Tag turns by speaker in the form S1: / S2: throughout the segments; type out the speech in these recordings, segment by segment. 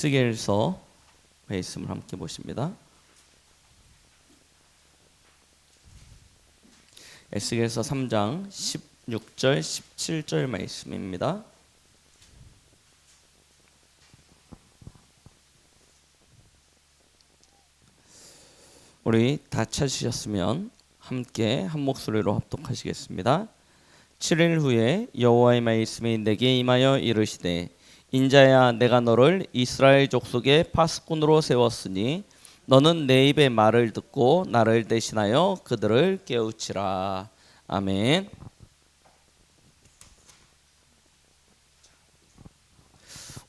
S1: 에스겔서 말씀을 함께 보십니다. 에스겔서 3장 16절 17절 말씀입니다. 우리 다 찾으셨으면 함께 한 목소리로 합독하시겠습니다. 7일 후에 여호와의 말씀이 내게 임하여 이르시되 인자야, 내가 너를 이스라엘 족속의 파수꾼으로 세웠으니 너는 내 입의 말을 듣고 나를 대신하여 그들을 깨우치라. 아멘.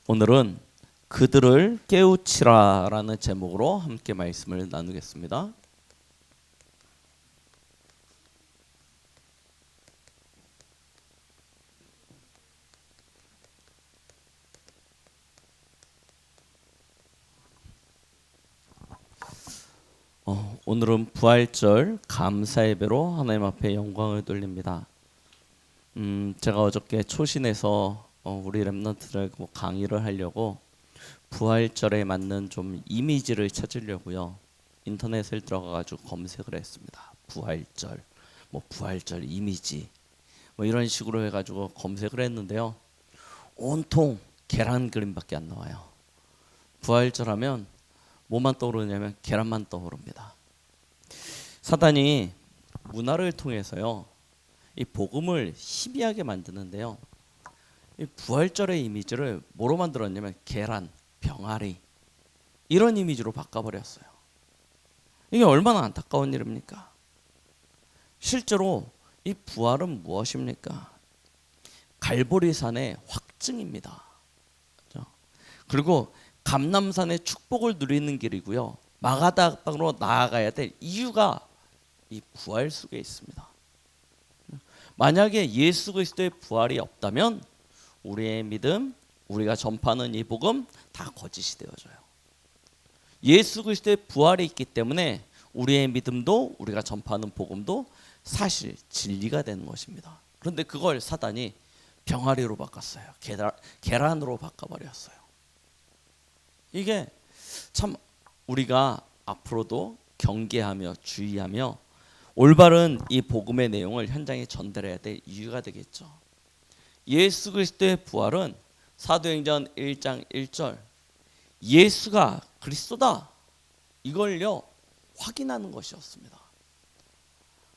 S1: 오늘은 그들을 깨우치라 라는 제목으로 함께 말씀을 나누겠습니다. 오늘은 부활절 감사 예배로 하나님 앞에 영광을 돌립니다. 제가 어저께 초신에서 우리 렘넌트들 강의를 하려고 부활절에 맞는 좀 이미지를 찾으려고요. 인터넷을 들어가가지고 검색을 했습니다. 부활절, 부활절 이미지, 이런 식으로 해가지고 검색을 했는데요. 온통 계란 그림밖에 안 나와요. 부활절 하면 뭐만 떠오르냐면 계란만 떠오릅니다. 사단이 문화를 통해서요, 이 복음을 희미하게 만드는데요. 이 부활절의 이미지를 뭐로 만들었냐면 계란, 병아리 이런 이미지로 바꿔버렸어요. 이게 얼마나 안타까운 일입니까? 실제로 이 부활은 무엇입니까? 갈보리산의 확증입니다. 그렇죠? 그리고 감람산의 축복을 누리는 길이고요. 마가다락방으로 나아가야 될 이유가 이 부활 속에 있습니다. 만약에 예수 그리스도의 부활이 없다면 우리의 믿음, 우리가 전파하는 이 복음 다 거짓이 되어져요. 예수 그리스도의 부활이 있기 때문에 우리의 믿음도 우리가 전파하는 복음도 사실 진리가 되는 것입니다. 그런데 그걸 사단이 병아리로 바꿨어요. 계란으로 바꿔버렸어요. 이게 참 우리가 앞으로도 경계하며 주의하며 올바른 이 복음의 내용을 현장에 전달해야 될 이유가 되겠죠. 예수 그리스도의 부활은 사도행전 1장 1절 예수가 그리스도다 이걸요 확인하는 것이었습니다.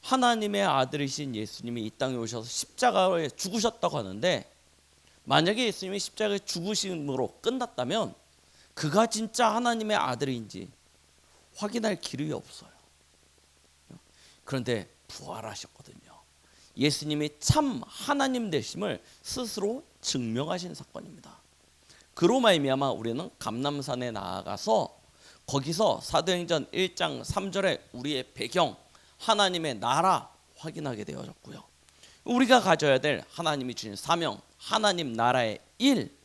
S1: 하나님의 아들이신 예수님이 이 땅에 오셔서 십자가에 죽으셨다고 하는데, 만약에 예수님이 십자가에 죽으심으로 끝났다면 그가 진짜 하나님의 아들인지 확인할 길이 없어요. 그런데 부활하셨거든요. 예수님이 참 하나님 되심을 스스로 증명하신 사건입니다. 그로 말미암아 우리는 감람산에 나아가서 거기서 사도행전 1장 3절에 우리의 배경 하나님의 나라 확인하게 되어졌고요. 우리가 가져야 될 하나님이 주신 사명 하나님 나라의 일,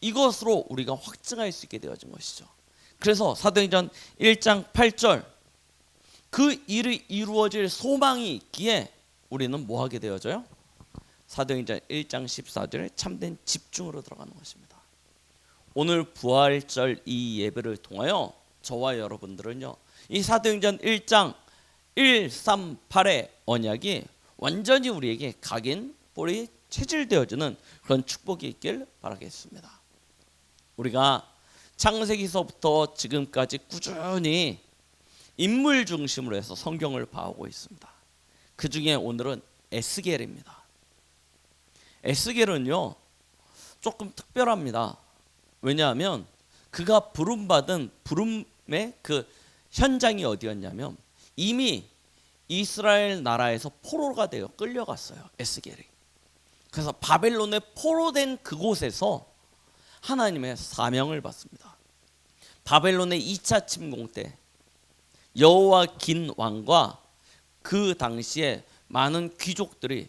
S1: 이것으로 우리가 확증할 수 있게 되어진 것이죠. 그래서 사도행전 1장 8절 그 일이 이루어질 소망이 있기에 우리는 뭐 하게 되어져요? 사도행전 1장 14절에 참된 집중으로 들어가는 것입니다. 오늘 부활절 이 예배를 통하여 저와 여러분들은요, 이 사도행전 1장 138의 언약이 완전히 우리에게 각인 뿌리 체질되어지는 그런 축복이 있길 바라겠습니다. 우리가 창세기서부터 지금까지 꾸준히 인물 중심으로 해서 성경을 봐오고 있습니다. 그 중에 오늘은 에스겔입니다. 에스겔은요 조금 특별합니다. 왜냐하면 그가 부름받은 부름의 그 현장이 어디였냐면 이미 이스라엘 나라에서 포로가 되어 끌려갔어요. 에스겔이. 그래서 바벨론에 포로된 그곳에서 하나님의 사명을 받습니다. 바벨론의 2차 침공 때 여호와긴 왕과 그 당시에 많은 귀족들이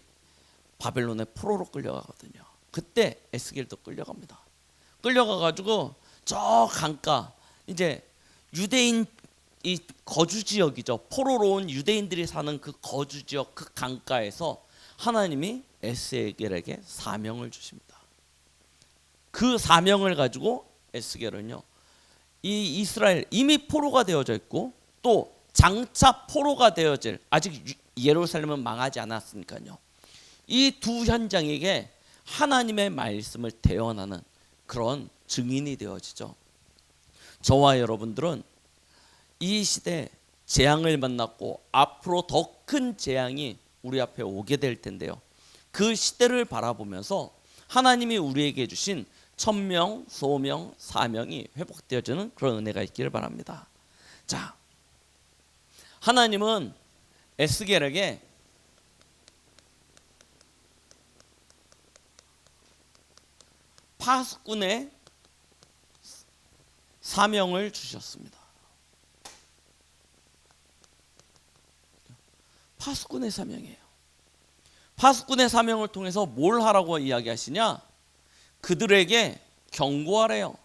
S1: 바벨론의 포로로 끌려가거든요. 그때 에스겔도 끌려갑니다. 끌려가가지고 저 강가, 이제 유대인 이 거주 지역이죠. 포로로 온 유대인들이 사는 그 거주 지역 그 강가에서 하나님이 에스겔에게 사명을 주십니다. 그 사명을 가지고 에스겔은요 이 이스라엘 이미 포로가 되어져 있고 또 장차 포로가 되어질, 아직 예루살렘은 망하지 않았으니까요. 이 두 현장에게 하나님의 말씀을 대언하는 그런 증인이 되어지죠. 저와 여러분들은 이 시대 재앙을 만났고 앞으로 더 큰 재앙이 우리 앞에 오게 될 텐데요. 그 시대를 바라보면서 하나님이 우리에게 주신 천명, 소명, 사명이 회복되어지는 그런 은혜가 있기를 바랍니다. 자, 하나님은 에스겔에게 파수꾼의 사명을 주셨습니다. 파수꾼의 사명이에요. 파수꾼의 사명을 통해서 뭘 하라고 이야기하시냐? 그들에게 경고하래요.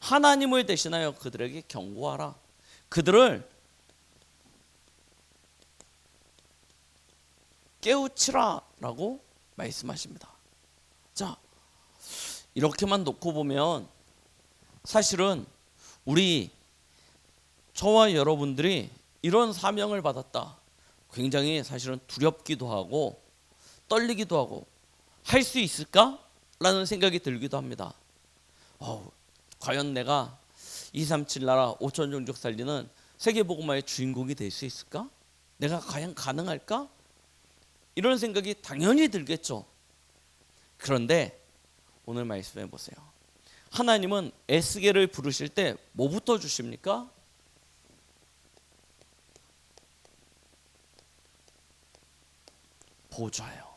S1: 하나님을 대신하여 그들에게 경고하라. 그들을 깨우치라라고 말씀하십니다. 자, 이렇게만 놓고 보면 사실은 저와 여러분들이 이런 사명을 받았다, 굉장히 사실은 두렵기도 하고 떨리기도 하고 할 수 있을까? 라는 생각이 들기도 합니다. 과연 내가 237 나라 5천 종족 살리는 세계복음화의 주인공이 될 수 있을까? 내가 과연 가능할까? 이런 생각이 당연히 들겠죠. 그런데 오늘 말씀해 보세요. 하나님은 에스겔을 부르실 때 뭐부터 주십니까? 보좌요.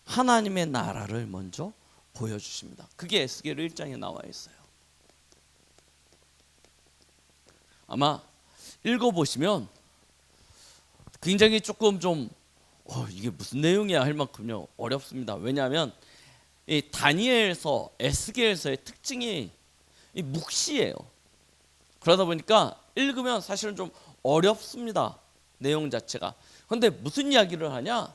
S1: 하나님의 나라를 먼저 보여주십니다. 그게 에스겔 1장에 나와 있어요. 아마 읽어보시면 굉장히 조금 좀 이게 무슨 내용이야 할 만큼요 어렵습니다. 왜냐하면 이 다니엘서, 에스겔서의 특징이 이 묵시예요. 그러다 보니까 읽으면 사실은 좀 어렵습니다. 내용 자체가. 그런데 무슨 이야기를 하냐?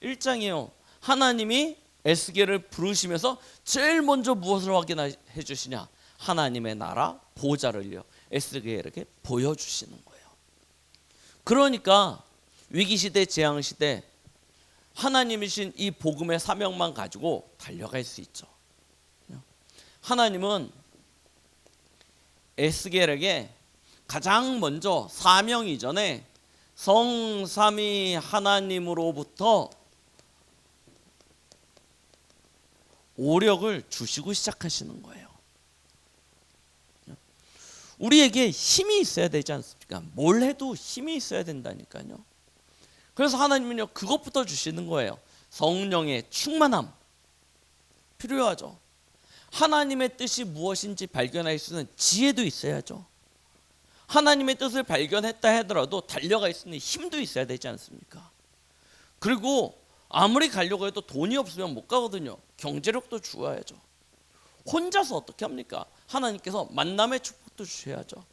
S1: 1장이에요. 하나님이 에스겔을 부르시면서 제일 먼저 무엇을 확인해 주시냐? 하나님의 나라 보좌를요 에스겔에게 보여주시는 거예요. 그러니까 위기시대, 재앙시대 하나님이신 이 복음의 사명만 가지고 달려갈 수 있죠. 하나님은 에스겔에게 가장 먼저 사명 이전에 성삼위 하나님으로부터 오력을 주시고 시작하시는 거예요. 우리에게 힘이 있어야 되지 않습니까? 뭘 해도 힘이 있어야 된다니까요. 그래서 하나님은요 그것부터 주시는 거예요. 성령의 충만함 필요하죠. 하나님의 뜻이 무엇인지 발견할 수 있는 지혜도 있어야죠. 하나님의 뜻을 발견했다 하더라도 달려갈 수 있는 힘도 있어야 되지 않습니까? 그리고 아무리 가려고 해도 돈이 없으면 못 가거든요. 경제력도 주어야죠. 혼자서 어떻게 합니까? 하나님께서 만남의 축복도 주셔야죠.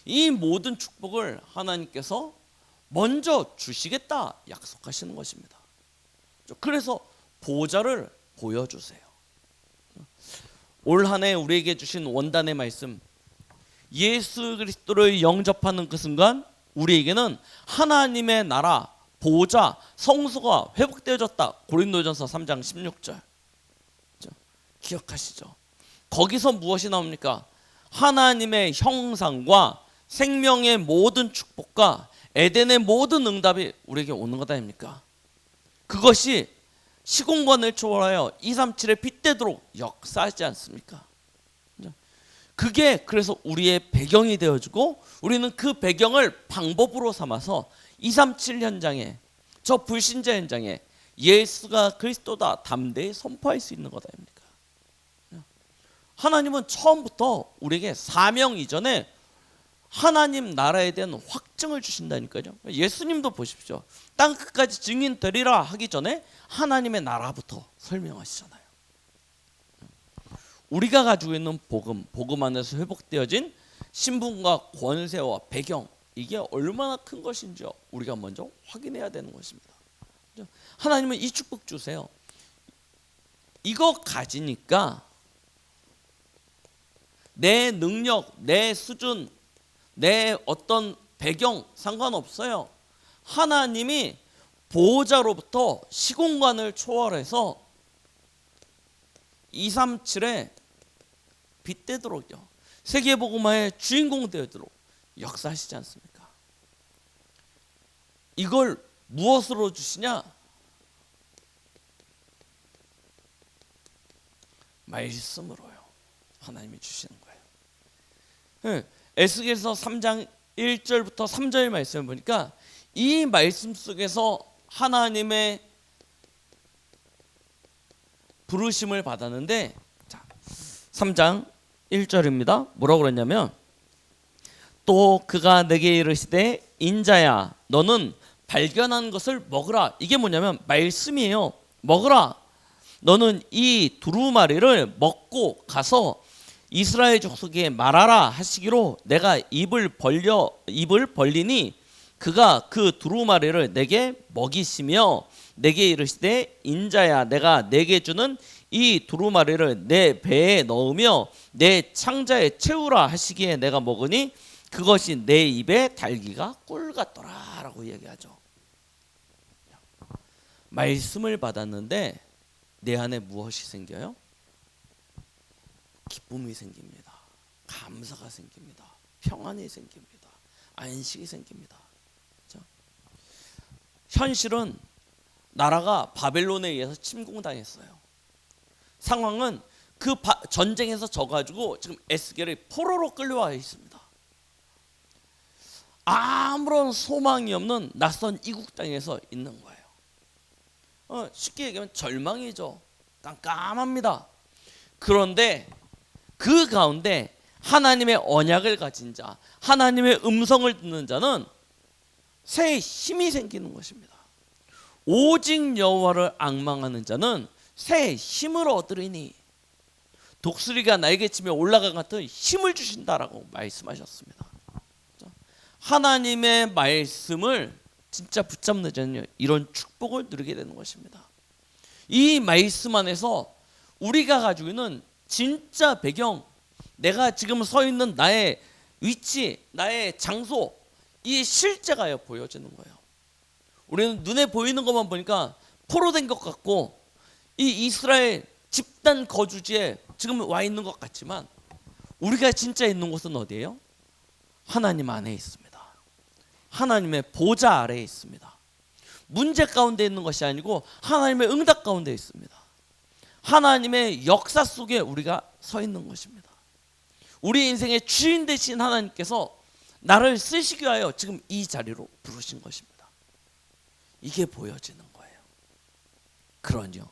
S1: 이 모든 축복을 하나님께서 먼저 주시겠다 약속하시는 것입니다. 그래서 보좌를 보여주세요. 올 한 해 우리에게 주신 원단의 말씀, 예수 그리스도를 영접하는 그 순간 우리에게는 하나님의 나라 보좌 성소가 회복되어졌다. 고린도전서 3장 16절 기억하시죠? 거기서 무엇이 나옵니까? 하나님의 형상과 생명의 모든 축복과 에덴의 모든 응답이 우리에게 오는 것 아닙니까? 그것이 시공간을 초월하여 237에 빗대도록 역사하지 않습니까? 그게 그래서 우리의 배경이 되어주고 우리는 그 배경을 방법으로 삼아서 237 현장에, 저 불신자 현장에 예수가 그리스도다 담대히 선포할 수 있는 것 아닙니까? 하나님은 처음부터 우리에게 사명 이전에 하나님 나라에 대한 확증을 주신다니까요. 예수님도 보십시오. 땅 끝까지 증인 되리라 하기 전에 하나님의 나라부터 설명하시잖아요. 우리가 가지고 있는 복음 안에서 회복되어진 신분과 권세와 배경, 이게 얼마나 큰 것인지요 우리가 먼저 확인해야 되는 것입니다. 하나님은 이 축복 주세요. 이거 가지니까 내 능력, 내 수준, 내 어떤 배경 상관없어요. 하나님이 보호자로부터 시공간을 초월해서 237에 빗대도록요, 세계복음화의 주인공 되도록 역사하시지 않습니까? 이걸 무엇으로 주시냐? 말씀으로요. 하나님이 주시는 거예요. 에스겔서 3장 1절부터 3절 말씀을 보니까 이 말씀 속에서 하나님의 부르심을 받았는데, 자, 3장 1절입니다. 뭐라고 그랬냐면, 또 그가 내게 이르시되 인자야 너는 발견한 것을 먹으라. 이게 뭐냐면 말씀이에요. 먹으라. 너는 이 두루마리를 먹고 가서 이스라엘 족속에 말하라 하시기로 내가 입을 벌리니 그가 그 두루마리를 내게 먹이시며 내게 이르시되 인자야 내가 내게 주는 이 두루마리를 내 배에 넣으며 내 창자에 채우라 하시기에 내가 먹으니 그것이 내 입에 달기가 꿀 같더라 라고 얘기하죠. 말씀을 받았는데 내 안에 무엇이 생겨요? 기쁨이 생깁니다. 감사가 생깁니다. 평안이 생깁니다. 안식이 생깁니다. 그렇죠? 현실은 나라가 바벨론에 의해서 침공당했어요. 상황은 그 전쟁에서 져가지고 지금 에스겔이 포로로 끌려와 있습니다. 아무런 소망이 없는 낯선 이국 땅에서 있는 거예요. 쉽게 얘기하면 절망이죠. 깜깜합니다. 그런데 그 가운데 하나님의 언약을 가진 자, 하나님의 음성을 듣는 자는 새 힘이 생기는 것입니다. 오직 여호와를 앙망하는 자는 새 힘을 얻으리니 독수리가 날개치며 올라간 같은 힘을 주신다라고 말씀하셨습니다. 하나님의 말씀을 진짜 붙잡는 자는 이런 축복을 누리게 되는 것입니다. 이 말씀 안에서 우리가 가지고 있는 진짜 배경, 내가 지금 서 있는 나의 위치, 나의 장소, 이 실제가 보여지는 거예요. 우리는 눈에 보이는 것만 보니까 포로된 것 같고 이 이스라엘 집단 거주지에 지금 와 있는 것 같지만 우리가 진짜 있는 곳은 어디예요? 하나님 안에 있습니다. 하나님의 보좌 아래에 있습니다. 문제 가운데 있는 것이 아니고 하나님의 응답 가운데 있습니다. 하나님의 역사 속에 우리가 서 있는 것입니다. 우리 인생의 주인 되신 하나님께서 나를 쓰시기 위하여 지금 이 자리로 부르신 것입니다. 이게 보여지는 거예요. 그러니요,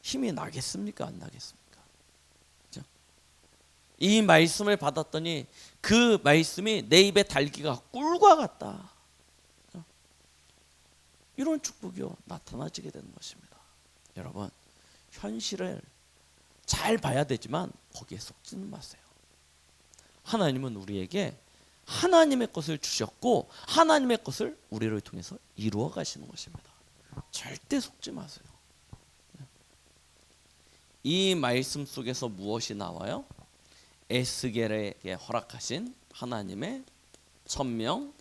S1: 힘이 나겠습니까? 안 나겠습니까? 그렇죠? 이 말씀을 받았더니 그 말씀이 내 입에 달기가 꿀과 같다. 그렇죠? 이런 축복이요 나타나지게 되는 것입니다. 여러분, 현실을 잘 봐야 되지만 거기에 속지는 마세요. 하나님은 우리에게 하나님의 것을 주셨고 하나님의 것을 우리를 통해서 이루어 가시는 것입니다. 절대 속지 마세요. 이 말씀 속에서 무엇이 나와요? 에스겔에게 허락하신 하나님의 천명,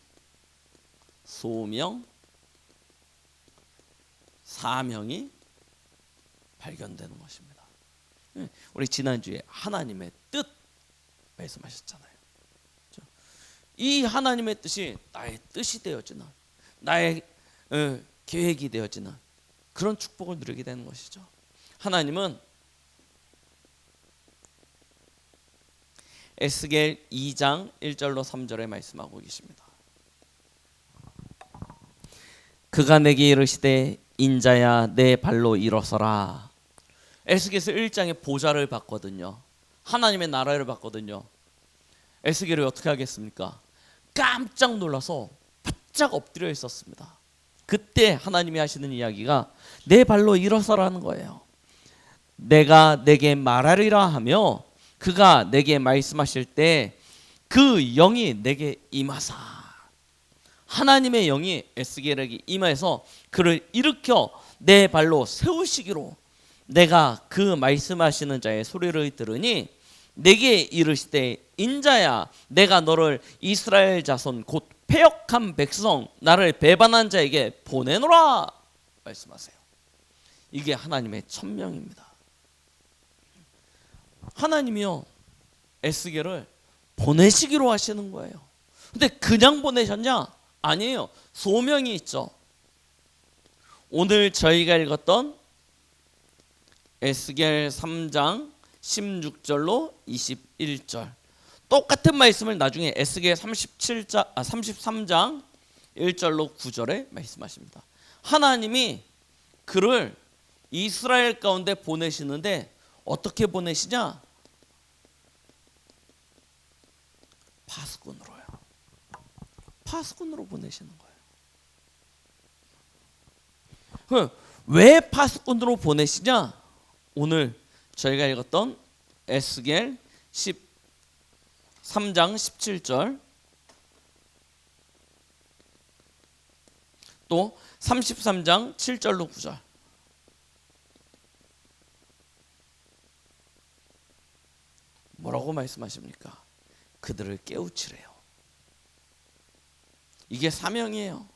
S1: 소명, 사명이 발견되는 것입니다. 우리 지난주에 하나님의 뜻 말씀하셨잖아요. 그렇죠? 이 하나님의 뜻이 나의 뜻이 되어지는, 나의 계획이 되어지는 그런 축복을 누리게 되는 것이죠. 하나님은 에스겔 2장 1절로 3절에 말씀하고 계십니다. 그가 내게 이르시되 인자야 내 발로 일어서라. 에스겔서 1장에 보좌를 봤거든요. 하나님의 나라를 봤거든요. 에스겔이 어떻게 하겠습니까? 깜짝 놀라서 바짝 엎드려 있었습니다. 그때 하나님이 하시는 이야기가 내 발로 일어서라는 거예요. 내가 내게 말하리라 하며 그가 내게 말씀하실 때 그 영이 내게 임하사, 하나님의 영이 에스겔에게 임해서 그를 일으켜 내 발로 세우시기로 내가 그 말씀하시는 자의 소리를 들으니 내게 이르시되 인자야 내가 너를 이스라엘 자손 곧 패역한 백성 나를 배반한 자에게 보내노라 말씀하세요. 이게 하나님의 천명입니다. 하나님이요 에스겔을 보내시기로 하시는 거예요. 근데 그냥 보내셨냐? 아니에요. 소명이 있죠. 오늘 저희가 읽었던 에스겔 3장 16절로 21절 똑같은 말씀을 나중에 에스겔 33장 1절로 9절에 말씀하십니다. 하나님이 그를 이스라엘 가운데 보내시는데 어떻게 보내시냐? 파수꾼으로요. 파수꾼으로 보내시는 거예요. 왜 파수꾼으로 보내시냐? 오늘 저희가 읽었던 에스겔 13장 17절 또 33장 7절로 9절 뭐라고 말씀하십니까? 그들을 깨우치래요. 이게 사명이에요.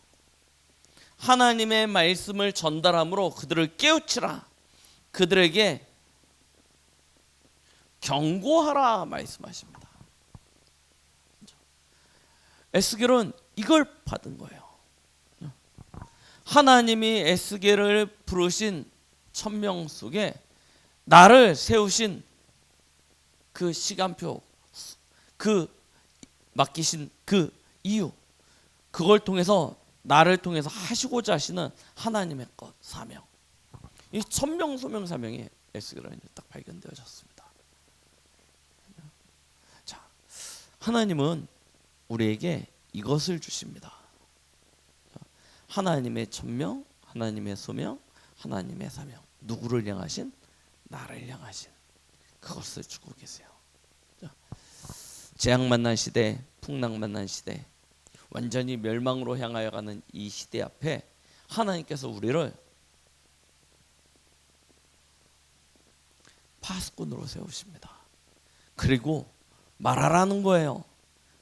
S1: 하나님의 말씀을 전달함으로 그들을 깨우치라. 그들에게 경고하라 말씀하십니다. 에스겔은 이걸 받은 거예요. 하나님이 에스겔을 부르신 천명 속에 나를 세우신 그 시간표, 그 맡기신 그 이유, 그걸 통해서 나를 통해서 하시고자 하시는 하나님의 것, 사명. 이 천명, 소명, 사명이 에스겔에 딱 발견되어졌습니다. 자, 하나님은 우리에게 이것을 주십니다. 하나님의 천명, 하나님의 소명, 하나님의 사명. 누구를 향하신? 나를 향하신 그것을 주고 계세요. 재앙 만난 시대, 풍랑 만난 시대, 완전히 멸망으로 향하여 가는 이 시대 앞에 하나님께서 우리를 파수꾼으로 세우십니다. 그리고 말하라는 거예요.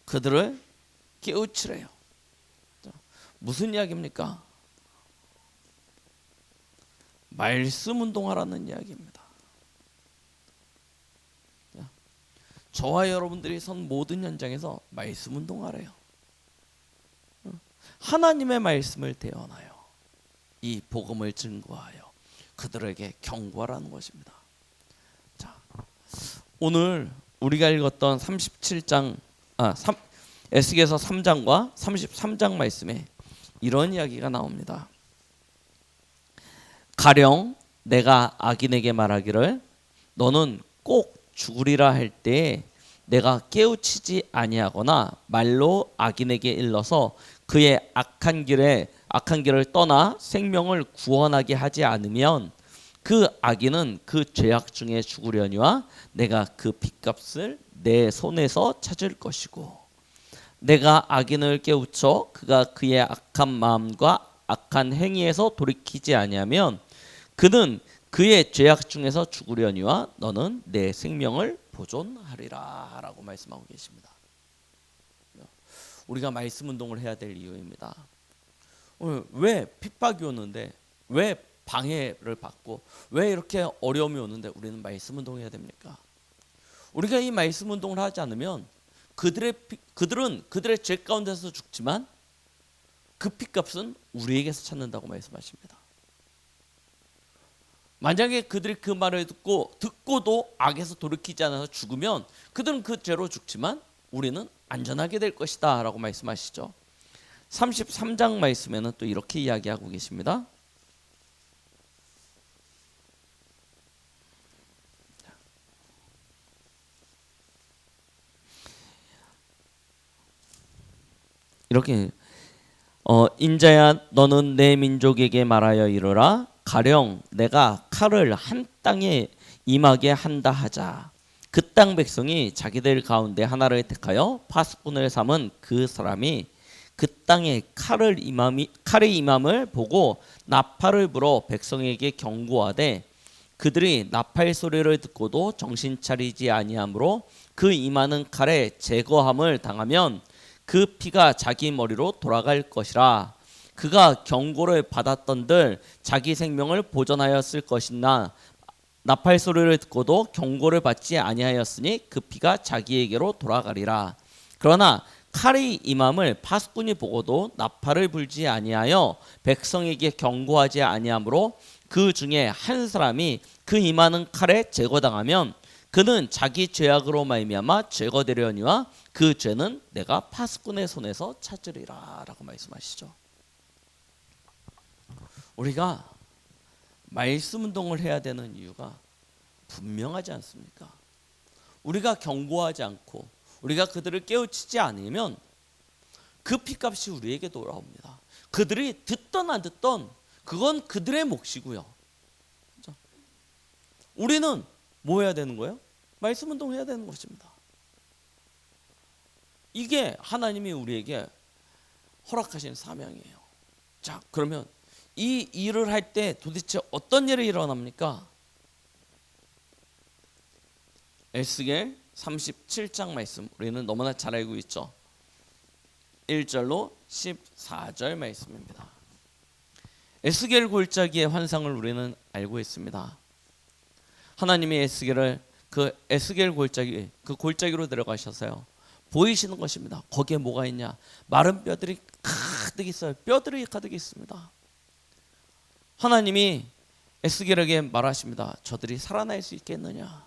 S1: 그들을 깨우치래요. 무슨 이야기입니까? 말씀 운동하라는 이야기입니다. 저와 여러분들이 선 모든 현장에서 말씀 운동하래요. 하나님의 말씀을 대언하여 이 복음을 증거하여 그들에게 경고하라는 것입니다. 자, 오늘 우리가 읽었던 에스겔서 3장과 33장 말씀에 이런 이야기가 나옵니다. 가령 내가 악인에게 말하기를 너는 꼭 죽으리라 할 때에 내가 깨우치지 아니하거나 말로 악인에게 일러서 그의 악한 길을 떠나 생명을 구원하게 하지 않으면 그 악인은 그 죄악 중에 죽으려니와 내가 그 핏값을 내 손에서 찾을 것이고 내가 악인을 깨우쳐 그가 그의 악한 마음과 악한 행위에서 돌이키지 아니하면 그는 그의 죄악 중에서 죽으려니와 너는 내 생명을 보존하리라 라고 말씀하고 계십니다. 우리가 말씀 운동을 해야 될 이유입니다. 왜 핍박이 오는데, 왜 방해를 받고, 왜 이렇게 어려움이 오는데 우리는 말씀 운동을 해야 됩니까? 우리가 이 말씀 운동을 하지 않으면 그들은 그들의 죄 가운데서 죽지만 그 핏값은 우리에게서 찾는다고 말씀하십니다. 만약에 그들이 그 말을 듣고도 악에서 돌이키지 않아서 죽으면 그들은 그 죄로 죽지만 우리는 안전하게 될 것이다 라고 말씀하시죠. 33장 말씀에는 또 이렇게 이야기하고 계십니다. 이렇게 인자야 너는 내 민족에게 말하여 이르라 가령 내가 칼을 한 땅에 임하게 한다 하자. 그 땅 백성이 자기들 가운데 하나를 택하여 파수꾼을 삼은 그 사람이 그 땅에 칼의 임함을 보고 나팔을 불어 백성에게 경고하되 그들이 나팔 소리를 듣고도 정신 차리지 아니하므로 그 임하는 칼에 제거함을 당하면 그 피가 자기 머리로 돌아갈 것이라. 그가 경고를 받았던들 자기 생명을 보전하였을 것이나 나팔 소리를 듣고도 경고를 받지 아니하였으니 그 피가 자기에게로 돌아가리라. 그러나 칼이 임함을 파수꾼이 보고도 나팔을 불지 아니하여 백성에게 경고하지 아니하므로 그 중에 한 사람이 그 임하는 칼에 제거당하면 그는 자기 죄악으로 말미암아 제거되려니와 그 죄는 내가 파수꾼의 손에서 찾으리라 라고 말씀하시죠. 우리가 말씀 운동을 해야 되는 이유가 분명하지 않습니까? 우리가 경고하지 않고 우리가 그들을 깨우치지 않으면 그 피값이 우리에게 돌아옵니다. 그들이 듣던 안 듣던 그건 그들의 몫이고요. 그렇죠? 우리는 뭐 해야 되는 거예요? 말씀 운동해야 되는 것입니다. 이게 하나님이 우리에게 허락하신 사명이에요. 자, 그러면 이 일을 할 때 도대체 어떤 일이 일어납니까? 에스겔 37장 말씀 우리는 너무나 잘 알고 있죠. 1절로 14절 말씀입니다. 에스겔 골짜기의 환상을 우리는 알고 있습니다. 하나님이 에스겔을 그 에스겔 골짜기 그 골짜기로 들어가셔서요 보이시는 것입니다. 거기에 뭐가 있냐? 마른 뼈들이 가득 있어요. 뼈들이 가득 있습니다. 하나님이 에스겔에게 말하십니다. 저들이 살아날 수 있겠느냐?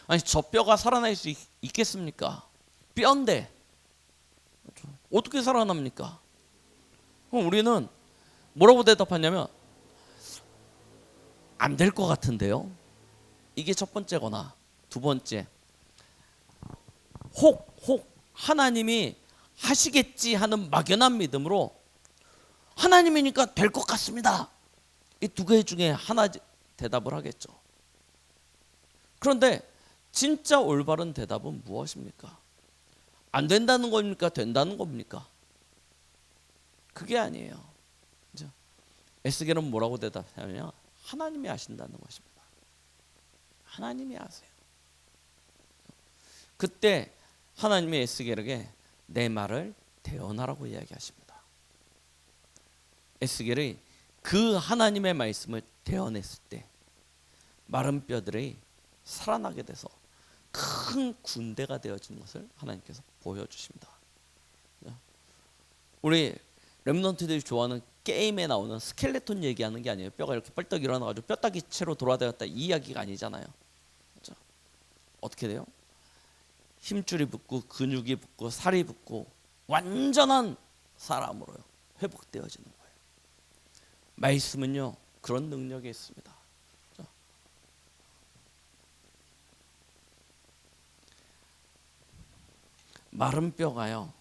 S1: 아니 저 뼈가 살아날 수 있겠습니까? 뼈인데 어떻게 살아납니까? 그럼 우리는 뭐라고 대답하냐면 안 될 것 같은데요. 이게 첫 번째거나 두 번째 혹 하나님이 하시겠지 하는 막연한 믿음으로 하나님이니까 될 것 같습니다. 이 두 개 중에 하나 대답을 하겠죠. 그런데 진짜 올바른 대답은 무엇입니까? 안 된다는 겁니까? 된다는 겁니까? 그게 아니에요. 그죠? 에스겔은 뭐라고 대답하냐면 하나님이 하신다는 것입니다. 하나님이 하세요. 그때 하나님이 에스겔에게 내 말을 대언하라고 이야기하십니다. 에스겔이 그 하나님의 말씀을 대언했을 때 마른 뼈들이 살아나게 돼서 큰 군대가 되어지는 것을 하나님께서 보여주십니다. 우리 렘넌트들이 좋아하는 게임에 나오는 스켈레톤 얘기하는 게 아니에요. 뼈가 이렇게 뻘떡 일어나가지고 뼈다귀채로 돌아다녔다 이 이야기가 아니잖아요. 그렇죠? 어떻게 돼요? 힘줄이 붙고 근육이 붙고 살이 붙고 완전한 사람으로요 회복되어지는 거예요. 말씀은요 그런 능력이 있습니다. 그렇죠? 마른 뼈가요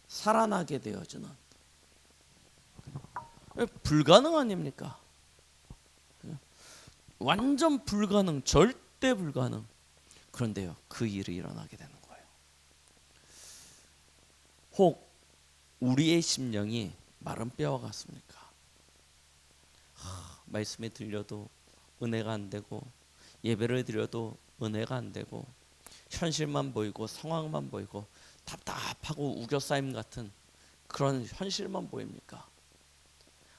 S1: 살아나게 되어지는 불가능 아닙니까? 완전 불가능, 절대 불가능. 그런데요 그 일이 일어나게 되는 거예요. 혹 우리의 심령이 마른 뼈와 같습니까? 말씀이 들려도 은혜가 안 되고 예배를 드려도 은혜가 안 되고 현실만 보이고 상황만 보이고 답답하고 우겨싸임 같은 그런 현실만 보입니까?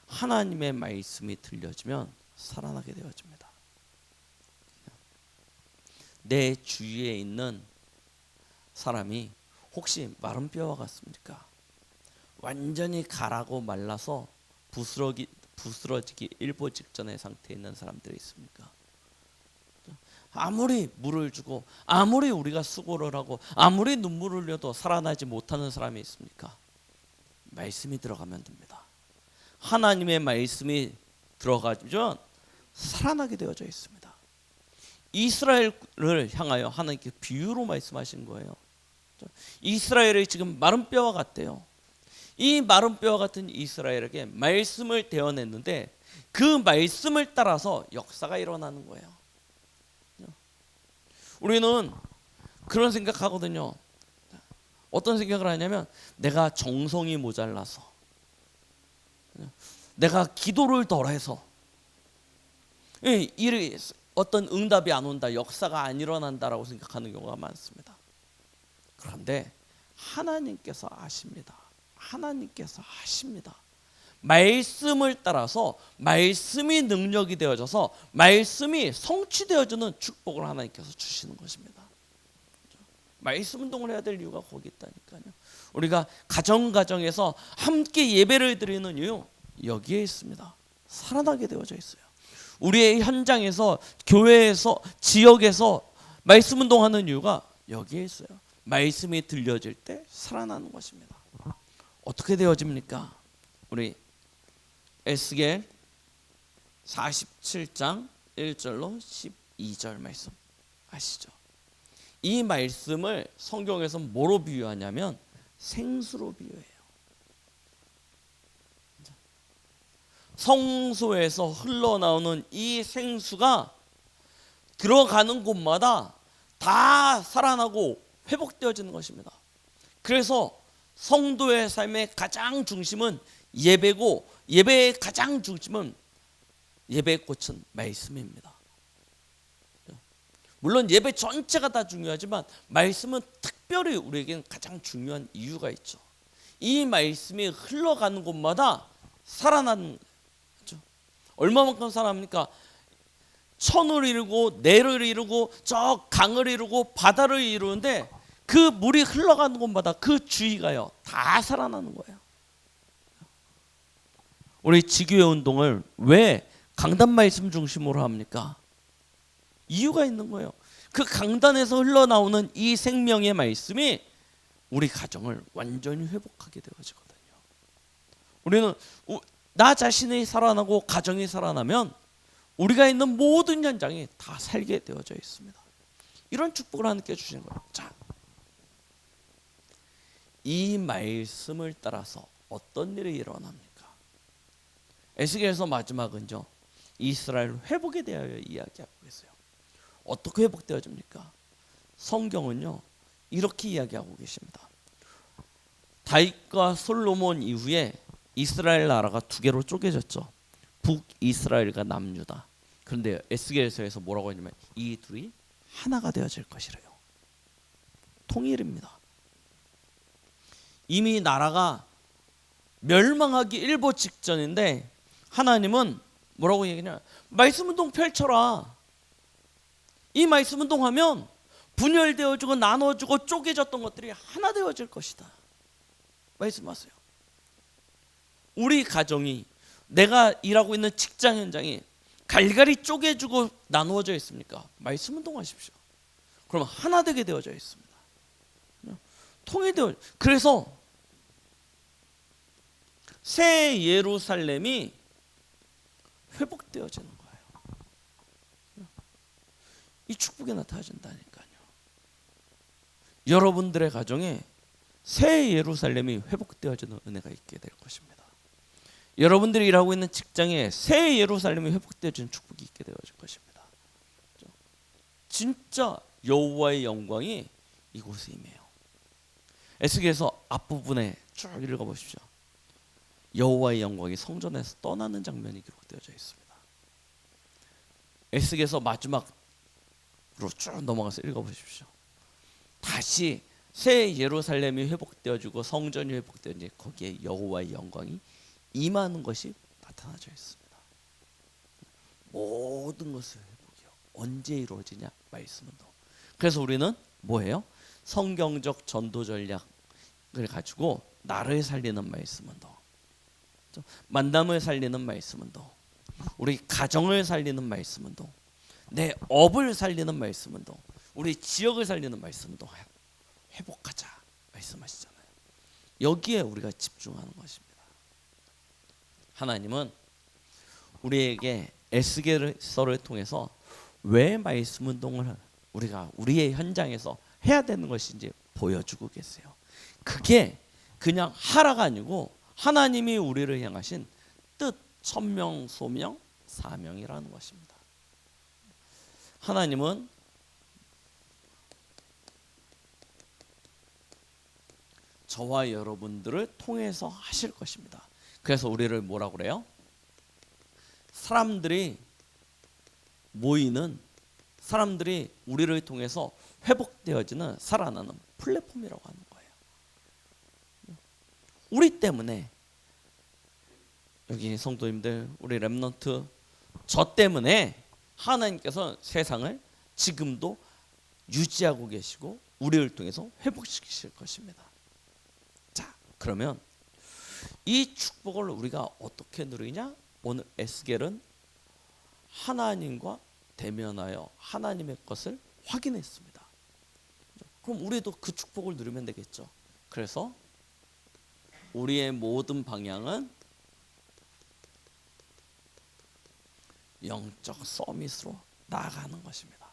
S1: 하나님의 말씀이 들려지면 살아나게 되어집니다. 내 주위에 있는 사람이 혹시 마른 뼈와 같습니까? 완전히 가라고 말라서 부스러지기 일보 직전의 상태에 있는 사람들이 있습니까? 아무리 물을 주고 아무리 우리가 수고를 하고 아무리 눈물을 흘려도 살아나지 못하는 사람이 있습니까? 말씀이 들어가면 됩니다. 하나님의 말씀이 들어가면 살아나게 되어져 있습니다. 이스라엘을 향하여 하나님께 비유로 말씀하신 거예요. 이스라엘이 지금 마른 뼈와 같대요. 이 마른 뼈와 같은 이스라엘에게 말씀을 대언했는데 그 말씀을 따라서 역사가 일어나는 거예요. 우리는 그런 생각하거든요. 어떤 생각을 하냐면 내가 정성이 모자라서, 내가 기도를 덜해서 이 어떤 응답이 안 온다, 역사가 안 일어난다라고 생각하는 경우가 많습니다. 그런데 하나님께서 아십니다. 하나님께서 아십니다. 말씀을 따라서 말씀이 능력이 되어져서 말씀이 성취되어지는 축복을 하나님께서 주시는 것입니다. 말씀 운동을 해야 될 이유가 거기 있다니까요. 우리가 가정에서 함께 예배를 드리는 이유 여기에 있습니다. 살아나게 되어져 있어요. 우리의 현장에서, 교회에서, 지역에서 말씀 운동하는 이유가 여기에 있어요. 말씀이 들려질 때 살아나는 것입니다. 어떻게 되어집니까? 우리 에스겔 47장 1절로 12절 말씀 아시죠? 이 말씀을 성경에서 뭐로 비유하냐면 생수로 비유해요. 성소에서 흘러나오는 이 생수가 들어가는 곳마다 다 살아나고 회복되어지는 것입니다. 그래서 성도의 삶의 가장 중심은 예배고, 예배의 가장 중심은, 예배의 꽃은 말씀입니다. 물론 예배 전체가 다 중요하지만 말씀은 특별히 우리에게는 가장 중요한 이유가 있죠. 이 말씀이 흘러가는 곳마다 살아나는 거죠. 얼마만큼 살아납니까? 천을 이루고 내를 이루고 저 강을 이루고 바다를 이루는데 그 물이 흘러가는 곳마다 그 주위가요 다 살아나는 거예요. 우리 지교회 운동을 왜 강단 말씀 중심으로 합니까? 이유가 있는 거예요. 그 강단에서 흘러나오는 이 생명의 말씀이 우리 가정을 완전히 회복하게 되어지거든요. 우리는 나 자신이 살아나고 가정이 살아나면 우리가 있는 모든 현장이 다 살게 되어져 있습니다. 이런 축복을 하나님께 주시는 거예요. 자, 이 말씀을 따라서 어떤 일이 일어납니까? 에스겔서 마지막은요 이스라엘 회복에 대하여 이야기하고 있어요. 어떻게 회복되어집니까? 성경은요 이렇게 이야기하고 계십니다. 다윗과 솔로몬 이후에 이스라엘 나라가 두 개로 쪼개졌죠. 북이스라엘과 남유다. 그런데 에스겔서에서 뭐라고 했냐면 이 둘이 하나가 되어질 것이래요. 통일입니다. 이미 나라가 멸망하기 일보 직전인데 하나님은 뭐라고 얘기하냐? 말씀 운동 펼쳐라. 이 말씀 운동하면 분열되어지고 나눠지고 쪼개졌던 것들이 하나 되어질 것이다. 말씀하세요. 우리 가정이, 내가 일하고 있는 직장 현장이 갈갈이 쪼개지고 나누어져 있습니까? 말씀 운동하십시오. 그러면 하나 되게 되어져 있습니다. 통일되어. 그래서 새 예루살렘이 회복되어지는 거예요. 이 축복이 나타나진다니까요. 여러분들의 가정에 새 예루살렘이 회복되어지는 은혜가 있게 될 것입니다. 여러분들이 일하고 있는 직장에 새 예루살렘이 회복되어지는 축복이 있게 되어질 것입니다. 진짜 여호와의 영광이 이곳에 임해요. 에스겔서 앞부분에 쭉 읽어보십시오. 여호와의 영광이 성전에서 떠나는 장면이 기록되어져 있습니다. 에스겔서 마지막으로 쭉 넘어가서 읽어보십시오. 다시 새 예루살렘이 회복되어지고 성전이 회복되어지니 거기에 여호와의 영광이 임하는 것이 나타나져 있습니다. 모든 것을 회복이요. 언제 이루어지냐? 말씀은 더. 그래서 우리는 뭐예요? 성경적 전도 전략을 가지고 나를 살리는 말씀은 더, 만남을 살리는 말씀은 더, 우리 가정을 살리는 말씀은 더, 내 업을 살리는 말씀은 더, 우리 지역을 살리는 말씀은 더 회복하자 말씀하시잖아요. 여기에 우리가 집중하는 것입니다. 하나님은 우리에게 에스겔서를 통해서 왜 말씀 운동을 우리가 우리의 현장에서 해야 되는 것인지 보여주고 계세요. 그게 그냥 하라가 아니고 하나님이 우리를 향하신 뜻, 천명, 소명, 사명이라는 것입니다. 하나님은 저와 여러분들을 통해서 하실 것입니다. 그래서 우리를 뭐라고 그래요? 사람들이 모이는, 사람들이 우리를 통해서 회복되어지는 살아나는 플랫폼이라고 하는 거예요. 우리 때문에, 여기 성도님들, 우리 렘넌트, 저 때문에 하나님께서 세상을 지금도 유지하고 계시고 우리를 통해서 회복시키실 것입니다. 자, 그러면 이 축복을 우리가 어떻게 누리냐? 오늘 에스겔은 하나님과 대면하여 하나님의 것을 확인했습니다. 그럼 우리도 그 축복을 누리면 되겠죠. 그래서 우리의 모든 방향은 영적 서밋으로 나아가는 것입니다.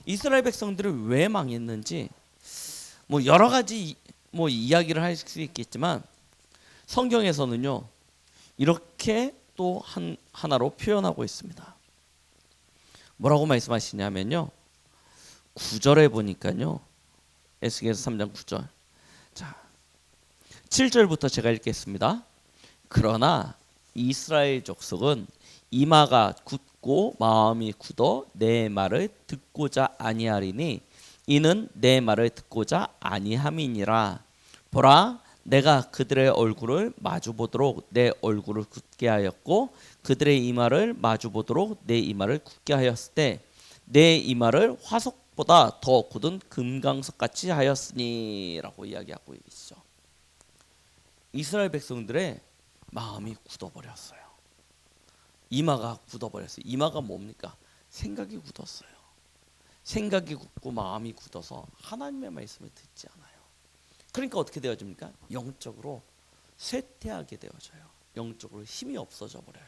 S1: 이스라엘 백성들이 왜 망했는지 뭐 여러 가지 이야기를 할 수 있겠지만 성경에서는요 이렇게 또 하나로 표현하고 있습니다. 뭐라고 말씀하시냐면요 9절에 보니까요 에스겔서 3장 9절, 자 7절부터 제가 읽겠습니다. 그러나 이스라엘 족속은 이마가 굳고 마음이 굳어 내 말을 듣고자 아니하리니 이는 내 말을 듣고자 아니함이니라. 보라, 내가 그들의 얼굴을 마주보도록 내 얼굴을 굳게 하였고 그들의 이마를 마주보도록 내 이마를 굳게 하였을 때 내 이마를 화석보다 더 굳은 금강석같이 하였으니 라고 이야기하고 계시죠. 이스라엘 백성들의 마음이 굳어버렸어요. 이마가 굳어버렸어요. 이마가 뭡니까? 생각이 굳었어요. 생각이 굳고 마음이 굳어서 하나님의 말씀을 듣지 않아요. 그러니까 어떻게 되어집니까? 영적으로 쇠퇴하게 되어져요. 영적으로 힘이 없어져 버려요.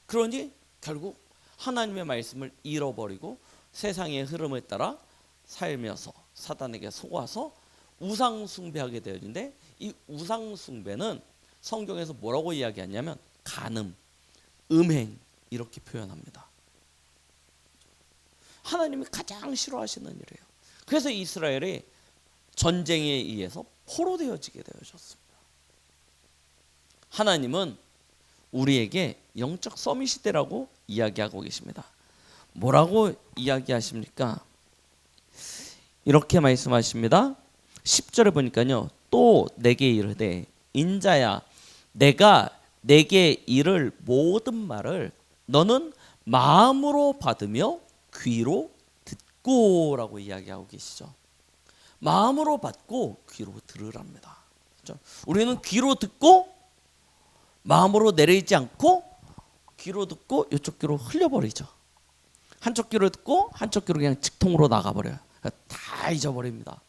S1: 그러니 결국 하나님의 말씀을 잃어버리고 세상의 흐름을 따라 살면서 사단에게 속아서 우상 숭배하게 되어지는데, 이 우상 숭배는 성경에서 뭐라고 이야기하냐면 간음, 음행 이렇게 표현합니다. 하나님이 가장 싫어하시는 일이에요. 그래서 이스라엘이 전쟁에 의해서 포로되어지게 되어졌습니다. 하나님은 우리에게 영적 서밋 시대라고 이야기하고 계십니다. 뭐라고 이야기하십니까? 이렇게 말씀하십니다. 10절에 보니까요 또 내게 이르되 인자야 내가 내게 이를 모든 말을 너는 마음으로 받으며 귀로 듣고 라고 이야기하고 계시죠. 마음으로 받고 귀로 들으랍니다. 그렇죠? 우리는 귀로 듣고 마음으로 내리지 않고 귀로 듣고 이쪽 귀로 흘려버리죠. 한쪽 귀로 듣고 한쪽 귀로 그냥 직통으로 나가버려요. 다 잊어버립니다.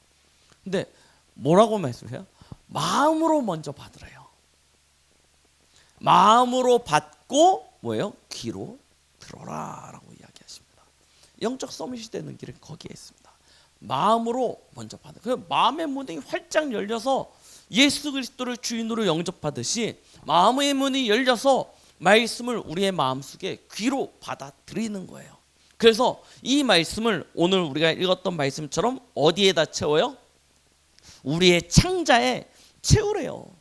S1: 근데 뭐라고 말씀하세요? 마음으로 먼저 받으래요. 마음으로 받고 뭐예요? 귀로 들어라 라고 이야기하십니다. 영적 서밋이 되는 길은 거기에 있습니다. 마음으로 먼저 받아. 그 마음의 문이 활짝 열려서 예수 그리스도를 주인으로 영접하듯이 마음의 문이 열려서 말씀을 우리의 마음속에 귀로 받아들이는 거예요. 그래서 이 말씀을 오늘 우리가 읽었던 말씀처럼 어디에다 채워요? 우리의 창자에 채우래요.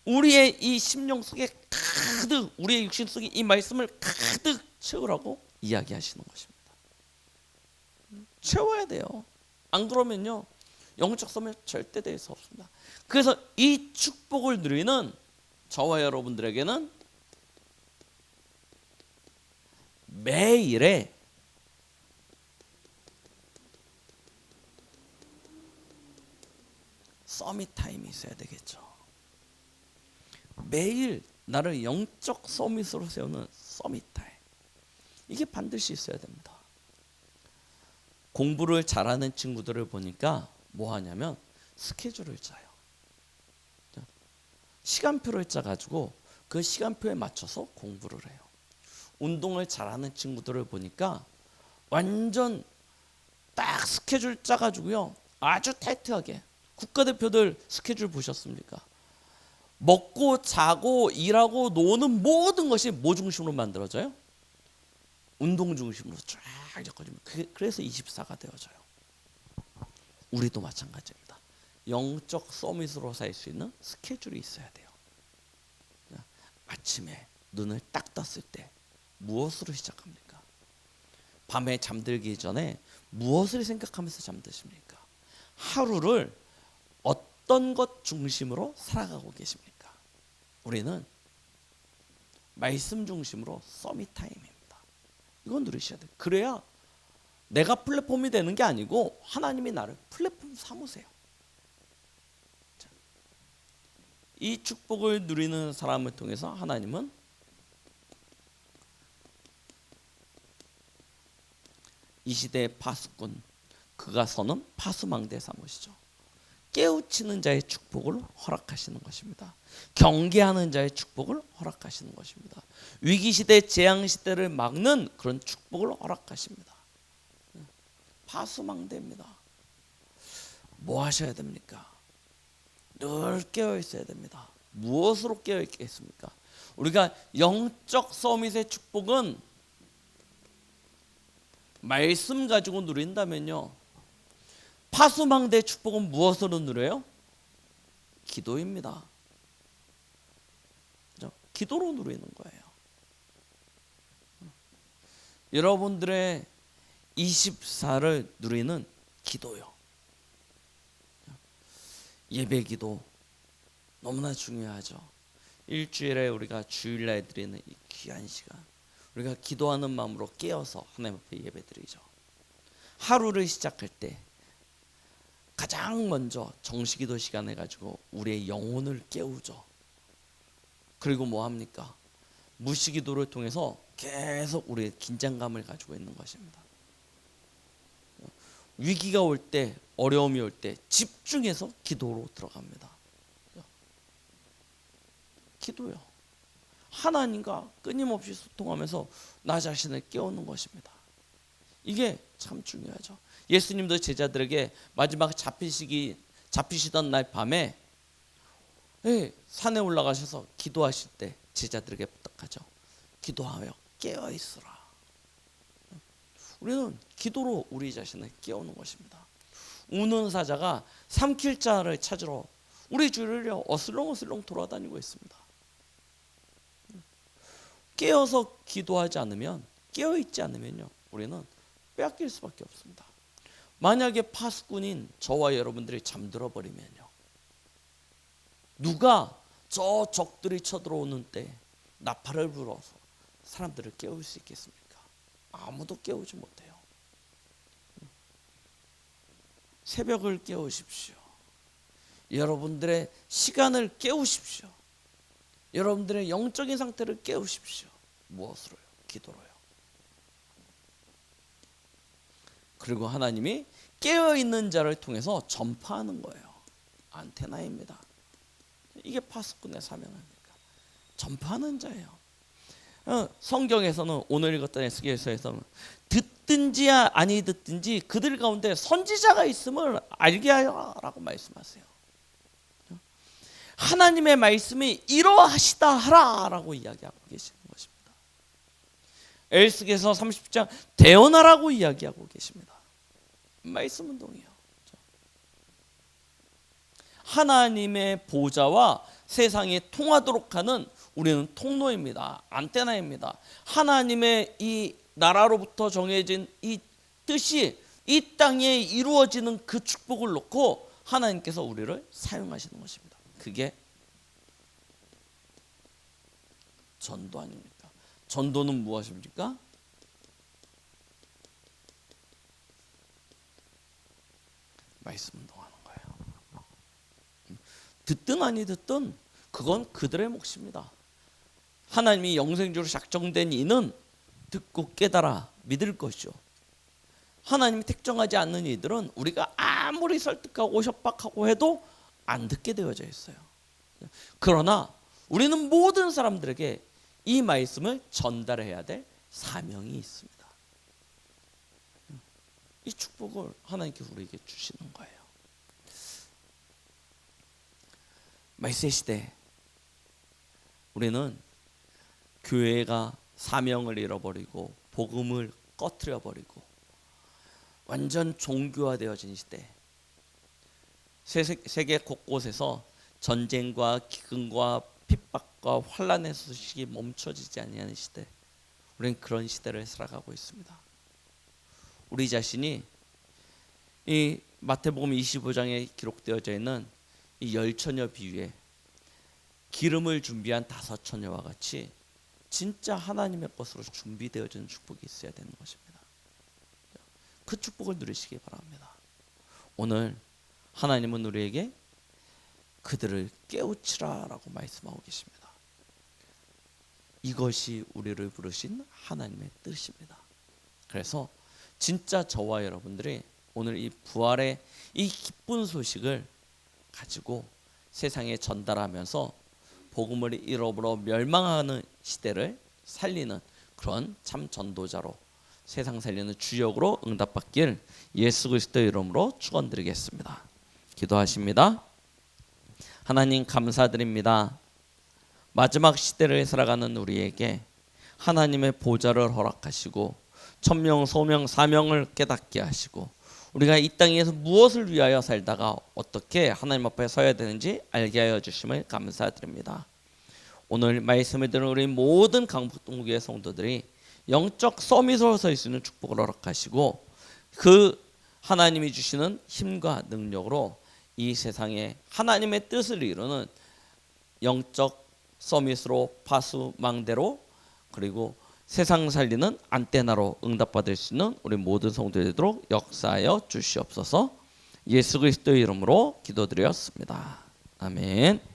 S1: 우리의 이 심령 속에 가득, 우리의 육신 속에 이 말씀을 가득 채우라고 이야기하시는 것입니다. 채워야 돼요. 안 그러면요 영적 서밋 절대 될 수 없습니다. 그래서 이 축복을 누리는 저와 여러분들에게는 매일의 서밋 타임이 있어야 되겠죠. 매일 나를 영적 서밋으로 세우는 서밋 타임, 이게 반드시 있어야 됩니다. 공부를 잘하는 친구들을 보니까 뭐 하냐면 스케줄을 짜요. 시간표를 짜가지고 그 시간표에 맞춰서 공부를 해요. 운동을 잘하는 친구들을 보니까 완전 딱 스케줄 짜가지고요 아주 타이트하게, 국가대표들 스케줄 보셨습니까? 먹고 자고 일하고 노는 모든 것이 뭐 중심으로 만들어져요? 운동 중심으로 쫙 엮어지면 그래서 24가 되어져요. 우리도 마찬가지입니다. 영적 서밋으로 살 수 있는 스케줄이 있어야 돼요. 아침에 눈을 딱 떴을 때 무엇으로 시작합니까? 밤에 잠들기 전에 무엇을 생각하면서 잠드십니까? 하루를 어떤 것 중심으로 살아가고 계십니까? 우리는 말씀 중심으로 서밋 타임입니다. 이건 누리셔야 돼요. 그래야 내가 플랫폼이 되는 게 아니고 하나님이 나를 플랫폼 삼으세요. 자, 이 축복을 누리는 사람을 통해서 하나님은 이 시대의 파수꾼, 그가 서는 파수망대 삼으시죠. 깨우치는 자의 축복을 허락하시는 것입니다. 경계하는 자의 축복을 허락하시는 것입니다. 위기시대, 재앙시대를 막는 그런 축복을 허락하십니다. 파수망대입니다. 뭐 하셔야 됩니까? 늘 깨어 있어야 됩니다. 무엇으로 깨어 있겠습니까? 우리가 영적 서밋의 축복은 말씀 가지고 누린다면요, 파수망대의 축복은 무엇으로 누려요? 기도입니다. 그죠? 기도로 누리는 거예요. 여러분들의 24를 누리는 기도요. 예배 기도 너무나 중요하죠. 일주일에 우리가 주일날 드리는 이 귀한 시간, 우리가 기도하는 마음으로 깨어서 하나님 앞에 예배 드리죠. 하루를 시작할 때 가장 먼저 정시기도 시간을 가지고 우리의 영혼을 깨우죠. 그리고 뭐 합니까? 무시기도를 통해서 계속 우리의 긴장감을 가지고 있는 것입니다. 위기가 올 때, 어려움이 올 때 집중해서 기도로 들어갑니다. 기도요. 하나님과 끊임없이 소통하면서 나 자신을 깨우는 것입니다. 이게 참 중요하죠. 예수님도 제자들에게 마지막 잡히시던 날 밤에 산에 올라가셔서 기도하실 때 제자들에게 부탁하죠. 기도하여 깨어 있으라. 우리는 기도로 우리 자신을 깨우는 것입니다. 우는 사자가 삼킬 자를 찾으러 우리 주위를 어슬렁어슬렁 돌아다니고 있습니다. 깨어서 기도하지 않으면, 깨어있지 않으면요, 우리는 빼앗길 수밖에 없습니다. 만약에 파수꾼인 저와 여러분들이 잠들어 버리면요, 누가 저 적들이 쳐들어오는 때 나팔을 불어서 사람들을 깨울 수 있겠습니까? 아무도 깨우지 못해요. 새벽을 깨우십시오. 여러분들의 시간을 깨우십시오. 여러분들의 영적인 상태를 깨우십시오. 무엇으로요? 기도로요. 그리고 하나님이 깨어있는 자를 통해서 전파하는 거예요. 안테나입니다. 이게 파수꾼의 사명입니까? 전파하는 자예요. 성경에서는 오늘 읽었던 에스겔서에서는 듣든지 아니 듣든지 그들 가운데 선지자가 있음을 알게 하라고 말씀하세요. 하나님의 말씀이 이러하시다 하라라고 이야기하고 계시는 것입니다. 에스겔서 30장 대언하라고 이야기하고 계십니다. 말씀 운동이에요. 하나님의 보좌와 세상이 통하도록 하는 우리는 통로입니다. 안테나입니다. 하나님의 이 나라로부터 정해진 이 뜻이 이 땅에 이루어지는 그 축복을 놓고 하나님께서 우리를 사용하시는 것입니다. 그게 전도 아닙니까? 전도는 무엇입니까? 말씀 운동하는 거예요. 듣든 아니 듣든 그건 그들의 몫입니다. 하나님이 영생주로 작정된 이는 듣고 깨달아 믿을 것이요, 하나님이 택정하지 않는 이들은 우리가 아무리 설득하고 협박하고 해도 안 듣게 되어져 있어요. 그러나 우리는 모든 사람들에게 이 말씀을 전달해야 될 사명이 있습니다. 이 축복을 하나님께서 우리에게 주시는 거예요. 말세 시대 우리는 교회가 사명을 잃어버리고 복음을 꺼트려 버리고 완전 종교화되어진 시대, 세계 곳곳에서 전쟁과 기근과 핍박과 환란의 소식이 멈춰지지 아니하는 시대, 우리는 그런 시대를 살아가고 있습니다. 우리 자신이 이 마태복음 25장에 기록되어져 있는 이 10처녀 비유에 기름을 준비한 5처녀와 같이 진짜 하나님의 것으로 준비되어진 축복이 있어야 되는 것입니다. 그 축복을 누리시기 바랍니다. 오늘 하나님은 우리에게 그들을 깨우치라라고 말씀하고 계십니다. 이것이 우리를 부르신 하나님의 뜻입니다. 그래서 진짜 저와 여러분들이 오늘 이 부활의 이 기쁜 소식을 가지고 세상에 전달하면서 복음을 잃어버려 멸망하는 시대를 살리는 그런 참 전도자로 세상 살리는 주역으로 응답받길 예수 그리스도의 이름으로 축원드리겠습니다. 기도하십니다. 하나님 감사드립니다. 마지막 시대를 살아가는 우리에게 하나님의 보좌를 허락하시고 천명, 소명, 사명을 깨닫게 하시고 우리가 이 땅에서 무엇을 위하여 살다가 어떻게 하나님 앞에 서야 되는지 알게 하여 주심을 감사드립니다. 오늘 말씀을 들은 우리 모든 강북동교회 성도들이 영적 서밋으로 설 수 있는 축복을 허락하시고 그 하나님이 주시는 힘과 능력으로 이 세상에 하나님의 뜻을 이루는 영적 서밋으로 파수망대로 그리고 세상 살리는 안테나로 응답받을 수 있는 우리 모든 성도들 되도록 역사하여 주시옵소서. 예수 그리스도의 이름으로 기도드렸습니다. 아멘.